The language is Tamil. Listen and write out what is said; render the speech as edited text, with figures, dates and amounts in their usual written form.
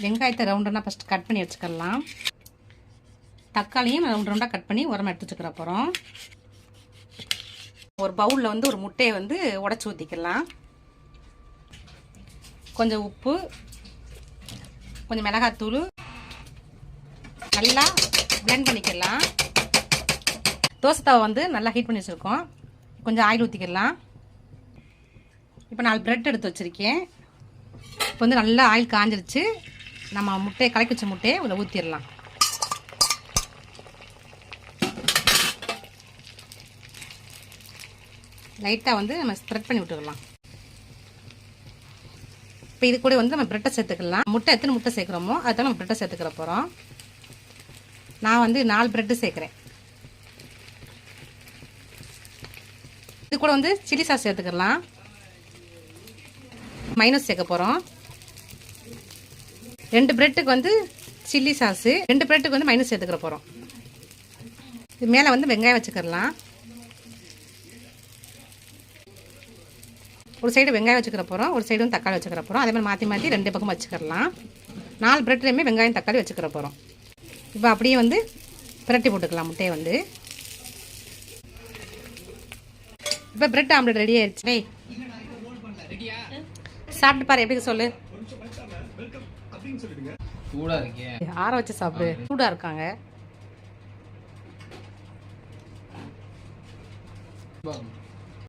வெங்காயத்தை ரவுண்டாக ஃபஸ்ட்டு கட் பண்ணி வச்சுக்கலாம். தக்காளியும் ரவுண்டாக கட் பண்ணி உரமாக எடுத்து வச்சுக்கிற அப்புறம் ஒரு பவுலில் வந்து ஒரு முட்டையை வந்து உடச்சி ஊற்றிக்கலாம். கொஞ்சம் உப்பு, கொஞ்சம் மிளகாத்தூள் நல்லா பிளெண்ட் பண்ணிக்கலாம். தோசை தவை வந்து நல்லா ஹீட் பண்ணி வச்சுருக்கோம். கொஞ்சம் ஆயில் ஊற்றிக்கலாம். இப்போ 4 பிரெட் எடுத்து வச்சுருக்கேன். இப்போ வந்து நல்லா ஆயில் காஞ்சிருச்சு. நம்ம முட்டையை கலக்கி வச்ச முட்டையை இதில் ஊற்றிடலாம். லைட்டாக வந்து நம்ம ஸ்ப்ரெட் பண்ணி விட்டுக்கலாம். இப்போ இது கூட வந்து நம்ம பிரெட்டை சேர்த்துக்கலாம். முட்டை எத்தனை முட்டை சேர்க்குறோமோ அதுதான் நம்ம பிரெட்டை சேர்த்துக்கிற போகிறோம். நான் வந்து 4 பிரெட்டு சேர்க்குறேன். இது கூட வந்து சில்லி சாஸ் சேர்த்துக்கலாம். மைனஸ் சேர்க்க போகிறோம். 2 பிரெட்டுக்கு வந்து சில்லி சாஸு, 2 பிரெட்டுக்கு வந்து மைனஸ் சேர்த்துக்கிற போகிறோம். இது மேலே வந்து வெங்காயம் வச்சுக்கலாம். ஒரு சைடு வெங்காயம் வச்சுக்கிற போகிறோம், ஒரு சைடு வந்து தக்காளி வச்சுக்கிற போகிறோம். அதே மாதிரி மாற்றி மாற்றி 2 பக்கம் வச்சுக்கலாம். 4 பிரெட்லேயுமே வெங்காயம் தக்காளி வச்சுக்கிற போகிறோம். இப்போ அப்படியே வந்து பிரட்டி போட்டுக்கலாம் முட்டையை வந்து. இப்போ பிரெட் ஆம்லெட் ரெடி ஆயிடுச்சு. சாப்பிட்டு பாரு, எப்படி சொல்லு. சூடா இருக்கே, ஆற வச்சு சாப்பிடு. சூடா இருக்காங்க.